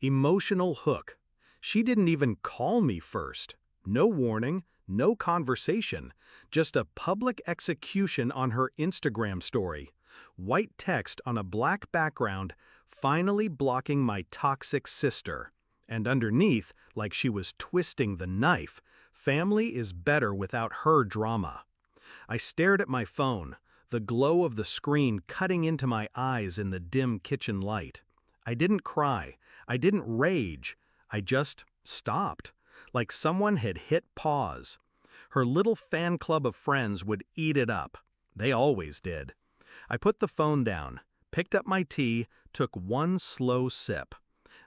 Emotional hook. She didn't even call me first. No warning, no conversation, just a public execution on her Instagram story. White text on a black background, finally blocking my toxic sister. And underneath, like she was twisting the knife, family is better without her drama. I stared at my phone, the glow of the screen cutting into my eyes in the dim kitchen light. I didn't cry. I didn't rage. I just stopped, like someone had hit pause. Her little fan club of friends would eat it up. They always did. I put the phone down, picked up my tea, took one slow sip.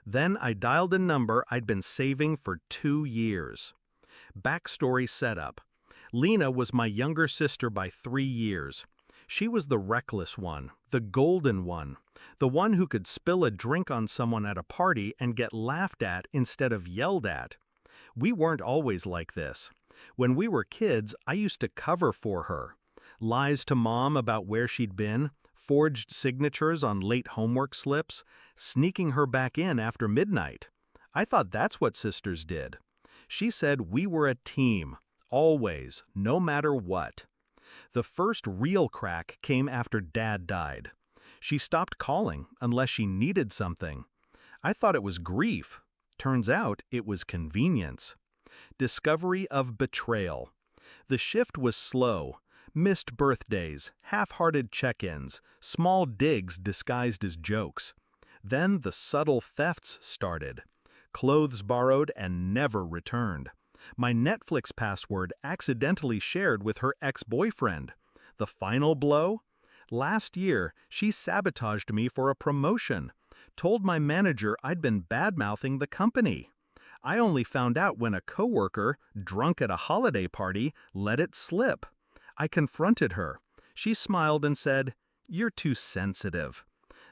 Then I dialed a number I'd been saving for 2 years. Backstory setup. Lena was my younger sister by 3 years. She was the reckless one, the golden one, the one who could spill a drink on someone at a party and get laughed at instead of yelled at. We weren't always like this. When we were kids, I used to cover for her. Lies to mom about where she'd been, forged signatures on late homework slips, sneaking her back in after midnight. I thought that's what sisters did. She said we were a team, always, no matter what. The first real crack came after Dad died. She stopped calling unless she needed something. I thought it was grief. Turns out it was convenience. Discovery of betrayal. The shift was slow. Missed birthdays, half-hearted check-ins, small digs disguised as jokes. Then the subtle thefts started. Clothes borrowed and never returned. My Netflix password accidentally shared with her ex-boyfriend. The final blow? Last year, she sabotaged me for a promotion. Told my manager I'd been bad-mouthing the company. I only found out when a coworker, drunk at a holiday party, let it slip. I confronted her. She smiled and said, "You're too sensitive."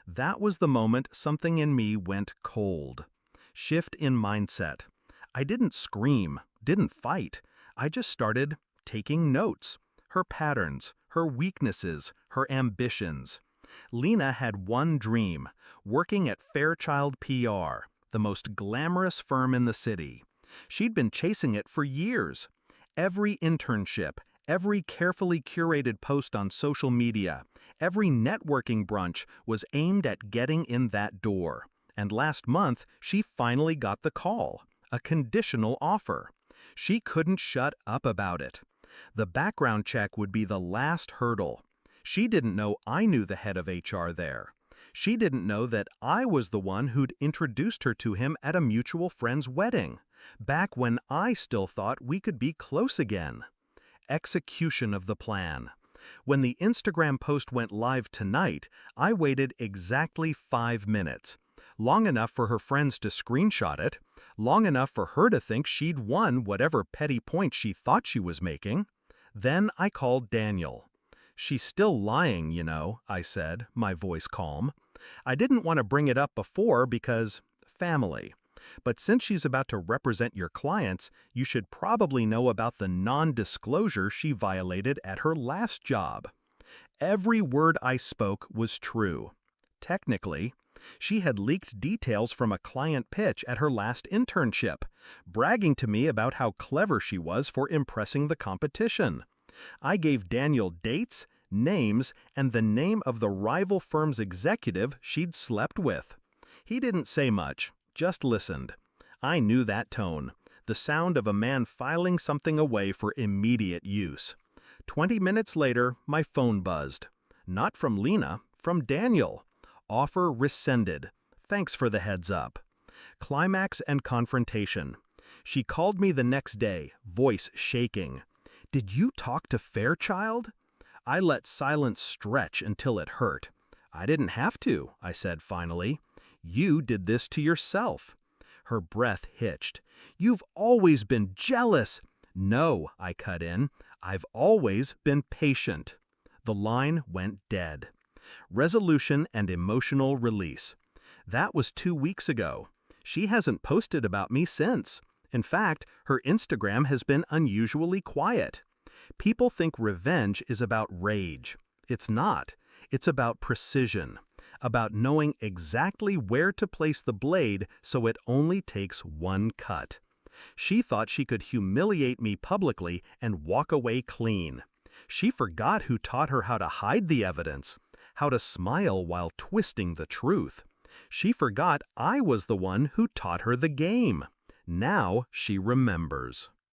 That was the moment something in me went cold. Shift in mindset. I didn't scream, didn't fight. I just started taking notes. Her patterns, her weaknesses, her ambitions. Lena had one dream, working at Fairchild PR, the most glamorous firm in the city. She'd been chasing it for years. Every internship, every carefully curated post on social media, every networking brunch was aimed at getting in that door. And last month, she finally got the call, a conditional offer. She couldn't shut up about it. The background check would be the last hurdle. She didn't know I knew the head of HR there. She didn't know that I was the one who'd introduced her to him at a mutual friend's wedding, back when I still thought we could be close again. Execution of the plan. When the Instagram post went live tonight, I waited exactly 5 minutes. Long enough for her friends to screenshot it, long enough for her to think she'd won whatever petty point she thought she was making. Then I called Daniel. "She's still lying, you know," I said, my voice calm. I didn't want to bring it up before because family. But since she's about to represent your clients, you should probably know about the non-disclosure she violated at her last job. Every word I spoke was true. Technically, she had leaked details from a client pitch at her last internship, bragging to me about how clever she was for impressing the competition. I gave Daniel dates, names, and the name of the rival firm's executive she'd slept with. He didn't say much, just listened. I knew that tone, the sound of a man filing something away for immediate use. 20 minutes later, my phone buzzed. Not from Lena, from Daniel. Offer rescinded. Thanks for the heads up. Climax and confrontation. She called me the next day, voice shaking. "Did you talk to Fairchild?" I let silence stretch until it hurt. "I didn't have to," I said finally. "You did this to yourself." Her breath hitched. "You've always been jealous." "No," I cut in. "I've always been patient." The line went dead. Resolution and emotional release. That was 2 weeks ago. She hasn't posted about me since. In fact, her Instagram has been unusually quiet. People think revenge is about rage. It's not. It's about precision. about knowing exactly where to place the blade so it only takes one cut. She thought she could humiliate me publicly and walk away clean. She forgot who taught her how to hide the evidence, how to smile while twisting the truth. She forgot I was the one who taught her the game. Now she remembers.